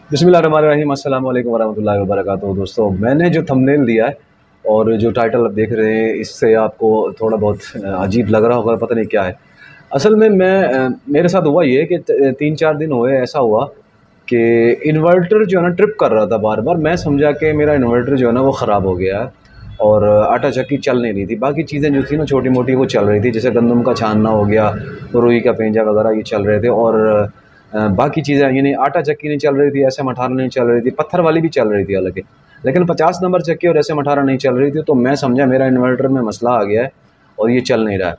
बिस्मिल्लाहिर्रहमानिर्रहीम, अस्सलाम वालेकुम वरहमतुल्लाहि वबरकातुहू। दोस्तों, मैंने जो थंबनेल दिया है और जो टाइटल आप देख रहे हैं, इससे आपको थोड़ा बहुत अजीब लग रहा होगा, पता नहीं क्या है। असल में मेरे साथ हुआ ये कि 3-4 दिन हुए, ऐसा हुआ कि इन्वर्टर जो है ना ट्रिप कर रहा था बार बार। मैं समझा कि मेरा इन्वर्टर जो है ना वो ख़राब हो गया है और आटा चक्की चल नहीं रही थी। बाकी चीज़ें जो थी ना छोटी मोटी वो चल रही थी, जैसे गंदम का छानना हो गया, रुई का पेंजा वगैरह ये चल रहे थे। और बाकी चीज़ें यानी आटा चक्की नहीं चल रही थी, एस एम 18 नहीं चल रही थी, पत्थर वाली भी चल रही थी हालांकि, लेकिन 50 नंबर चक्की और एस एम 18 नहीं चल रही थी। तो मैं समझा मेरा इन्वर्टर में मसला आ गया है और ये चल नहीं रहा है।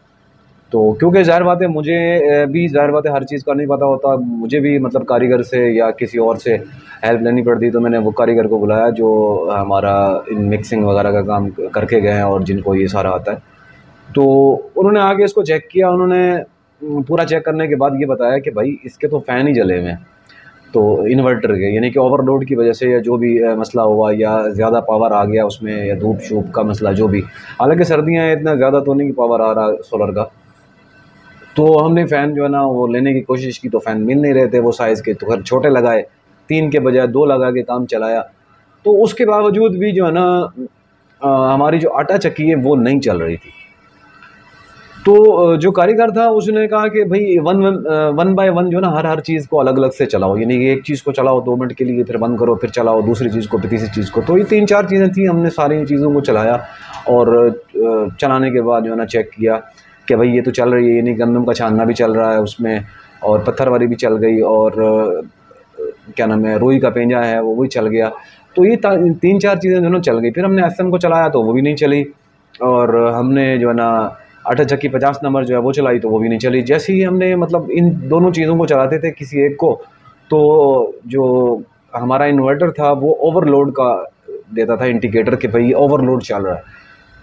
तो क्योंकि ज़ाहिर बात है मुझे भी ज़ाहिर बात है हर चीज़ का नहीं पता होता, मुझे भी मतलब कारीगर से या किसी और से हेल्प लेनी पड़ती। तो मैंने वो कारीगर को बुलाया जो हमारा इन मिक्सिंग वगैरह का काम करके गए हैं और जिनको ये सारा आता है। तो उन्होंने आके इसको चेक किया। उन्होंने पूरा चेक करने के बाद ये बताया कि भाई इसके तो फ़ैन ही जले हुए हैं। तो इन्वर्टर के यानी कि ओवरलोड की वजह से या जो भी मसला हुआ या ज़्यादा पावर आ गया उसमें या धूप शूप का मसला जो भी। हालांकि सर्दियाँ हैं, इतना ज़्यादा तो नहीं कि पावर आ रहा सोलर का। तो हमने फ़ैन जो है ना वो लेने की कोशिश की, तो फ़ैन मिल नहीं रहे थे वो साइज़ के, तो फिर छोटे लगाए, 3 के बजाय 2 लगा के काम चलाया। तो उसके बावजूद भी जो है ना हमारी जो आटा चक्की है वो नहीं चल रही थी। तो जो कारीगर था उसने कहा कि भाई वन बाय वन जो है ना हर चीज़ को अलग अलग से चलाओ, यानी कि एक चीज़ को चलाओ 2 मिनट के लिए, फिर बंद करो, फिर चलाओ दूसरी चीज़ को, फिर तीसरी चीज़ को। तो ये 3-4 चीज़ें थी, हमने सारी चीज़ों को चलाया और चलाने के बाद जो है ना चेक किया कि भाई ये तो चल रही है, यानी गंदम का छानना भी चल रहा है उसमें, और पत्थर वाली भी चल गई, और क्या नाम है, रुई का पेंजा है वो भी चल गया। तो ये 3-4 चीज़ें जो है ना चल गई। फिर हमने एसएम को चलाया तो वो भी नहीं चली, और हमने जो है ना आटा चक्की 50 नंबर जो है वो चलाई तो वो भी नहीं चली। जैसे ही हमने मतलब इन दोनों चीज़ों को चलाते थे किसी एक को, तो जो हमारा इन्वर्टर था वो ओवरलोड का देता था इंडिकेटर कि भाई ओवरलोड चल रहा है।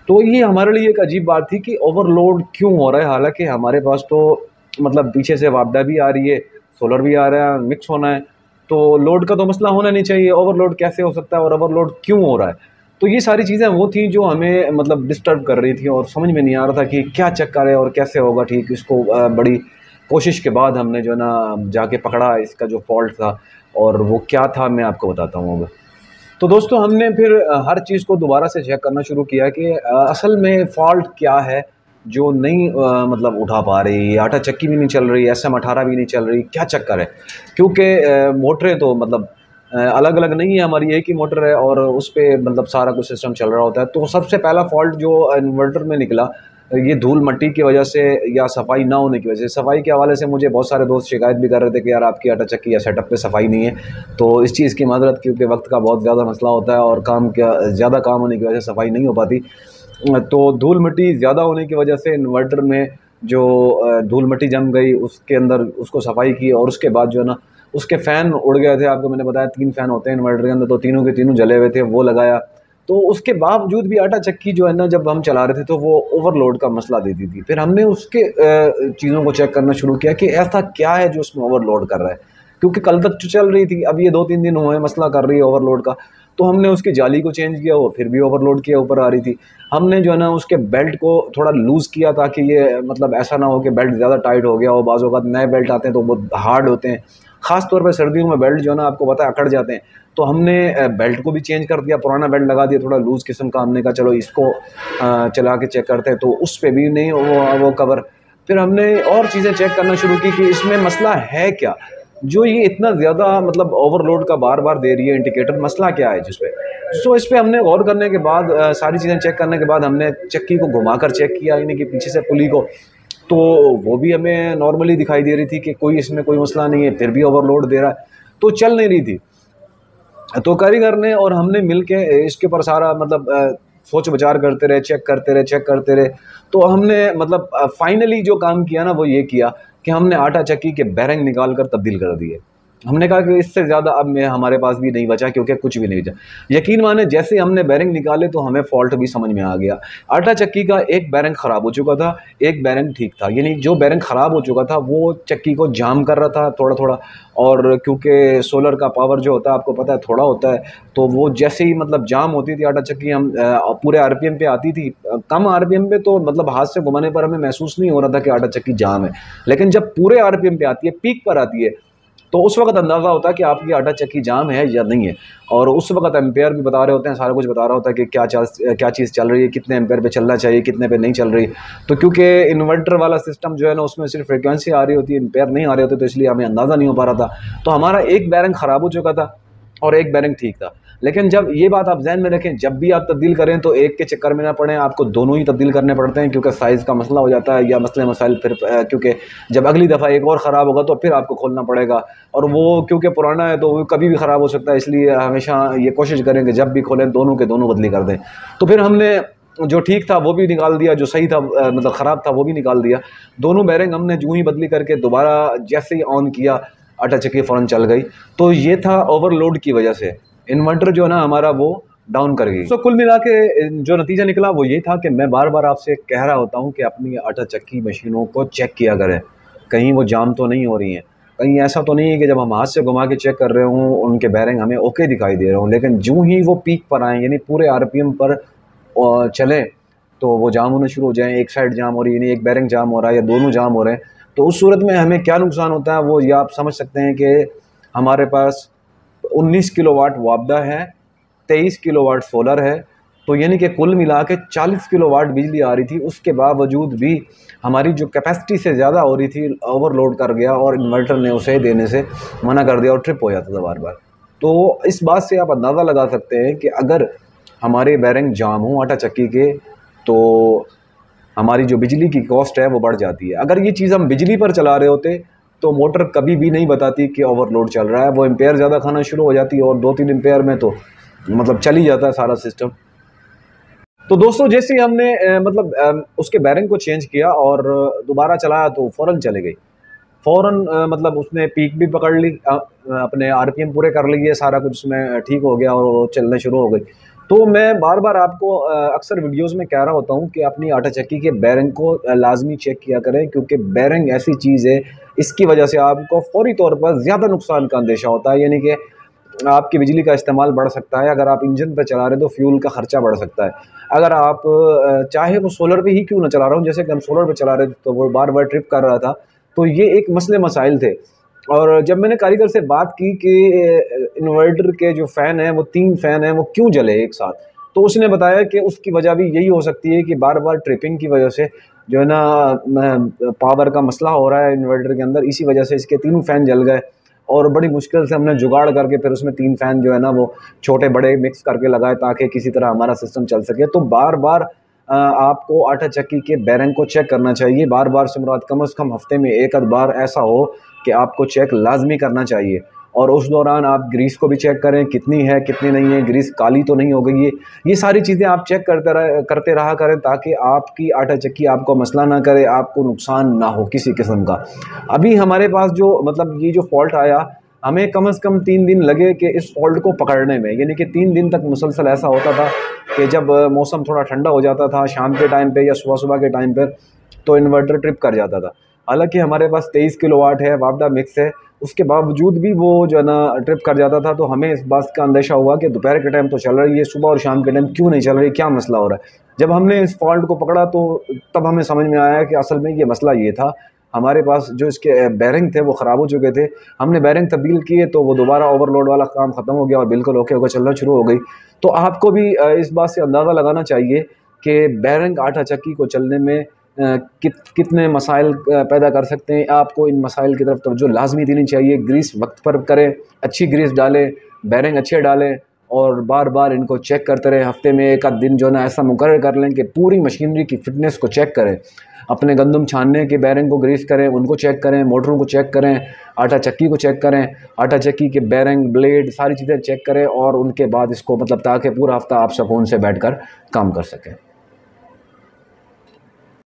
तो ये हमारे लिए एक अजीब बात थी कि ओवरलोड क्यों हो रहा है, हालांकि हमारे पास तो मतलब पीछे से वापडा भी आ रही है, सोलर भी आ रहा है, मिक्स होना है, तो लोड का तो मसला होना नहीं चाहिए, ओवरलोड कैसे हो सकता है और ओवरलोड क्यों हो रहा है। तो ये सारी चीज़ें वो थी जो हमें मतलब डिस्टर्ब कर रही थी और समझ में नहीं आ रहा था कि क्या चक्कर है और कैसे होगा ठीक। इसको बड़ी कोशिश के बाद हमने जो है ना जाके पकड़ा इसका जो फॉल्ट था, और वो क्या था मैं आपको बताता हूँ अब। तो दोस्तों, हमने फिर हर चीज़ को दोबारा से चेक करना शुरू किया कि असल में फ़ॉल्ट क्या है जो नहीं मतलब उठा पा रही, आटा चक्की भी नहीं चल रही, एस एम 18 भी नहीं चल रही, क्या चक्कर है। क्योंकि मोटरें तो मतलब अलग अलग नहीं है, हमारी एक ही मोटर है और उस पर मतलब सारा कुछ सिस्टम चल रहा होता है। तो सबसे पहला फ़ॉल्ट जो इन्वर्टर में निकला, ये धूल मट्टी की वजह से या सफाई ना होने की वजह से। सफाई के हवाले से मुझे बहुत सारे दोस्त शिकायत भी कर रहे थे कि यार आपकी आटा चक्की या सेटअप पे सफाई नहीं है। तो इस चीज़ की माजरत, क्योंकि वक्त का बहुत ज़्यादा मसला होता है और काम का ज़्यादा काम होने की वजह से सफाई नहीं हो पाती। तो धूल मिट्टी ज़्यादा होने की वजह से इन्वर्टर में जो धूल मिट्टी जम गई, उसके अंदर उसको सफाई की और उसके बाद जो है ना उसके फ़ैन उड़ गए थे। आपको मैंने बताया 3 फ़ैन होते हैं इन्वर्टर के अंदर, तो तीनों के तीनों जले हुए थे, वो लगाया। तो उसके बावजूद भी आटा चक्की जो है ना जब हम चला रहे थे तो वो ओवरलोड का मसला देती थी। फिर हमने उसके चीज़ों को चेक करना शुरू किया कि ऐसा क्या है जो उसमें ओवरलोड कर रहा है, क्योंकि कल तक तो चल रही थी, अब ये 2-3 दिन हुए मसला कर रही है ओवरलोड का। तो हमने उसकी जाली को चेंज किया, वो फिर भी ओवरलोड किया ऊपर आ रही थी। हमने जो है ना उसके बेल्ट को थोड़ा लूज़ किया ताकि ये मतलब ऐसा ना हो कि बेल्ट ज़्यादा टाइट हो गया हो। बाज़ औक़ात नए बेल्ट आते हैं तो वो हार्ड होते हैं, ख़ास तौर पे सर्दियों में बेल्ट जो है ना आपको पता है अकड़ जाते हैं। तो हमने बेल्ट को भी चेंज कर दिया, पुराना बेल्ट लगा दिया थोड़ा लूज़ किस्म का। हमने कहा चलो इसको चला के चेक करते हैं, तो उस पे भी नहीं वो कवर। फिर हमने और चीज़ें चेक करना शुरू की कि इसमें मसला है क्या, जो ये इतना ज़्यादा मतलब ओवरलोड का बार-बार दे रही है इंडिकेटर, मसला क्या है जिस पे। सो इस पे हमने गौर करने के बाद सारी चीज़ें चेक करने के बाद हमने चक्की को घुमाकर चेक किया, यानी कि पीछे से पुली को। तो वो भी हमें नॉर्मली दिखाई दे रही थी कि कोई इसमें कोई मसला नहीं है, फिर भी ओवरलोड दे रहा है, तो चल नहीं रही थी। तो कारीगर ने और हमने मिल के इसके ऊपर सारा मतलब सोच विचार करते रहे, चेक करते रहे, चेक करते रहे। तो हमने मतलब फाइनली जो काम किया ना वो ये किया कि हमने आटा चक्की के बैरंग निकाल कर तब्दील कर दिए। हमने कहा कि इससे ज़्यादा अब मैं हमारे पास भी नहीं बचा, क्योंकि कुछ भी नहीं बचा। यकीन माने जैसे हमने बैरंग निकाले तो हमें फ़ॉल्ट भी समझ में आ गया। आटा चक्की का एक बैरंग ख़राब हो चुका था, एक बैरंग ठीक था। यानी जो बैरंग ख़राब हो चुका था वो चक्की को जाम कर रहा था थोड़ा-थोड़ा, और क्योंकि सोलर का पावर जो होता है आपको पता है थोड़ा होता है, तो वो जैसे ही मतलब जाम होती थी आटा चक्की, हम पूरे आरपीएम पे आती थी, कम आरपीएम पे तो मतलब हाथ से घुमाने पर हमें महसूस नहीं हो रहा था कि आटा चक्की जाम है। लेकिन जब पूरे आरपीएम पे आती है, पीक पर आती है, तो उस वक्त अंदाज़ा होता है कि आपकी आटा चक्की जाम है या नहीं है। और उस वक्त एम्पेयर भी बता रहे होते हैं, सारा कुछ बता रहा होता है कि क्या चीज़ चल रही है, कितने एम्पेयर पे चलना चाहिए, कितने पे नहीं चल रही। तो क्योंकि इन्वर्टर वाला सिस्टम जो है ना, उसमें सिर्फ फ्रिक्वेंसी आ रही होती है, एम्पेयर नहीं आ रहे होते, तो इसलिए हमें अंदाज़ा नहीं हो पा रहा था। तो हमारा एक बैरिंग ख़राब हो चुका था और एक बैरिंग ठीक था। लेकिन जब ये बात आप ज़हन में रखें, जब भी आप तब्दील करें तो एक के चक्कर में ना पड़ें, आपको दोनों ही तब्दील करने पड़ते हैं, क्योंकि साइज़ का मसला हो जाता है या मसले मसाइल फिर क्योंकि जब अगली दफ़ा एक और ख़राब होगा तो फिर आपको खोलना पड़ेगा, और वो क्योंकि पुराना है तो वो कभी भी ख़राब हो सकता है। इसलिए हमेशा ये कोशिश करें कि जब भी खोलें दोनों के दोनों बदली कर दें। तो फिर हमने जो ठीक था वो भी निकाल दिया, जो सही था मतलब ख़राब था वो भी निकाल दिया। दोनों बैरिंग हमने यूँ ही बदली करके दोबारा जैसे ही ऑन किया, आटा चक्की फ़ौरन चल गई। तो ये था ओवरलोड की वजह से इन्वर्टर जो है ना हमारा वो डाउन कर गई। तो कुल मिला के जो नतीजा निकला वो ये था कि मैं बार बार आपसे कह रहा होता हूँ कि अपनी आटा चक्की मशीनों को चेक किया करें, कहीं वो जाम तो नहीं हो रही हैं, कहीं ऐसा तो नहीं है कि जब हम हाथ से घुमा के चेक कर रहे हों उनके बैरिंग हमें ओके दिखाई दे रहे हों, लेकिन यूँ ही वो पीक पर आएँ यानी पूरे RPM पर चलें तो वो जाम होना शुरू हो जाएँ। एक साइड जाम हो रही है, यानी एक बैरिंग जाम हो रहा है या दोनों जाम हो रहे हैं, तो उस सूरत में हमें क्या नुकसान होता है वो ये आप समझ सकते हैं कि हमारे पास 19 किलोवाट वापडा है, 23 किलोवाट सोलर है, तो यानी कि कुल मिला के 40 किलोवाट बिजली आ रही थी। उसके बावजूद भी हमारी जो कैपेसिटी से ज़्यादा हो रही थी, ओवरलोड कर गया और इन्वर्टर ने उसे देने से मना कर दिया और ट्रिप हो जाता था बार बार। तो इस बात से आप अंदाज़ा लगा सकते हैं कि अगर हमारे बैरिंग जाम हों आटा चक्की के, तो हमारी जो बिजली की कॉस्ट है वो बढ़ जाती है। अगर ये चीज़ हम बिजली पर चला रहे होते तो मोटर कभी भी नहीं बताती कि ओवरलोड चल रहा है, वो एम्पेयर ज़्यादा खाना शुरू हो जाती है और 2-3 एम्पेयर में तो मतलब चल ही जाता है सारा सिस्टम। तो दोस्तों जैसे ही हमने उसके बैरिंग को चेंज किया और दोबारा चलाया तो फ़ौरन चले गई, फ़ौरन मतलब उसने पीक भी पकड़ ली, अपने RPM पूरे कर लिए, सारा कुछ उसमें ठीक हो गया और वो चलने शुरू हो गई। तो मैं बार बार आपको अक्सर वीडियोस में कह रहा होता हूँ कि अपनी आटा चक्की के बैरिंग को लाजमी चेक किया करें, क्योंकि बैरिंग ऐसी चीज़ है इसकी वजह से आपको फौरी तौर पर ज़्यादा नुकसान का अंदेशा होता है, यानी कि आपकी बिजली का इस्तेमाल बढ़ सकता है। अगर आप इंजन पर चला रहे हैं तो फ्यूल का ख़र्चा बढ़ सकता है। अगर आप चाहे वो सोलर पे ही क्यों ना चला रहा हूँ, जैसे कि हम सोलर पे चला रहे थे तो वो बार बार ट्रिप कर रहा था, तो ये एक मसले मसाइल थे। और जब मैंने कारीगर से बात की कि इन्वर्टर के जो फ़ैन हैं वो 3 फ़ैन हैं वो क्यों जले एक साथ, तो उसने बताया कि उसकी वजह भी यही हो सकती है कि बार बार ट्रिपिंग की वजह से जो है ना पावर का मसला हो रहा है इन्वर्टर के अंदर, इसी वजह से इसके तीनों फ़ैन जल गए। और बड़ी मुश्किल से हमने जुगाड़ करके फिर उसमें 3 फ़ैन जो है ना वो छोटे बड़े मिक्स करके लगाए ताकि किसी तरह हमारा सिस्टम चल सके। तो बार बार आपको आटा चक्की के बैरिंग को चेक करना चाहिए। बार बार से मुराद कम से कम हफ्ते में एक आध बार ऐसा हो कि आपको चेक लाजमी करना चाहिए। और उस दौरान आप ग्रीस को भी चेक करें कितनी है कितनी नहीं है, ग्रीस काली तो नहीं हो गई है। ये सारी चीज़ें आप चेक करते रहा करें ताकि आपकी आटा चक्की आपको मसला ना करे, आपको नुकसान ना हो किसी किस्म का। अभी हमारे पास जो मतलब ये जो फ़ॉल्ट आया, हमें कम से कम 3 दिन लगे कि इस फ़ॉल्ट को पकड़ने में, यानी कि 3 दिन तक मुसलसल ऐसा होता था कि जब मौसम थोड़ा ठंडा हो जाता था शाम के टाइम पे या सुबह-सुबह के टाइम पर, तो इन्वर्टर ट्रिप कर जाता था। हालाँकि हमारे पास 23 किलोवाट है, वापडा मिक्स है, उसके बावजूद भी वो जो है ना ट्रिप कर जाता था। तो हमें इस बात का अंदेशा हुआ कि दोपहर के टाइम तो चल रही है, सुबह और शाम के टाइम क्यों नहीं चल रही, क्या मसला हो रहा है। जब हमने इस फ़ॉल्ट को पकड़ा तो तब हमें समझ में आया कि असल में ये मसला ये था, हमारे पास जो इसके बैरिंग थे वो ख़राब हो चुके थे। हमने बैरिंग तब्दील किए तो वो दोबारा ओवरलोड वाला काम ख़त्म हो गया और बिल्कुल ओके होकर चलना शुरू हो गई। तो आपको भी इस बात से अंदाज़ा लगाना चाहिए कि बैरिंग आटा चक्की को चलने में कितने मसाइल पैदा कर सकते हैं। आपको इन मसाइल की तरफ तवज्जो लाज़मी देनी चाहिए। ग्रीस वक्त पर करें, अच्छी ग्रीस डालें, बैरिंग अच्छे डालें और बार बार इनको चेक करते रहें। हफ्ते में एक आध दिन जो है ना ऐसा मुकर्रर कर लें कि पूरी मशीनरी की फ़िटनेस को चेक करें। अपने गंदम छानने के बैरिंग को ग्रीस करें, उनको चेक करें, मोटरों को चेक करें, आटा चक्की को चेक करें, आटा चक्की के बैरिंग, ब्लेड सारी चीज़ें चेक करें और उनके बाद इसको मतलब ताकि पूरा हफ़्ता आप सुकून से बैठकर काम कर सकें।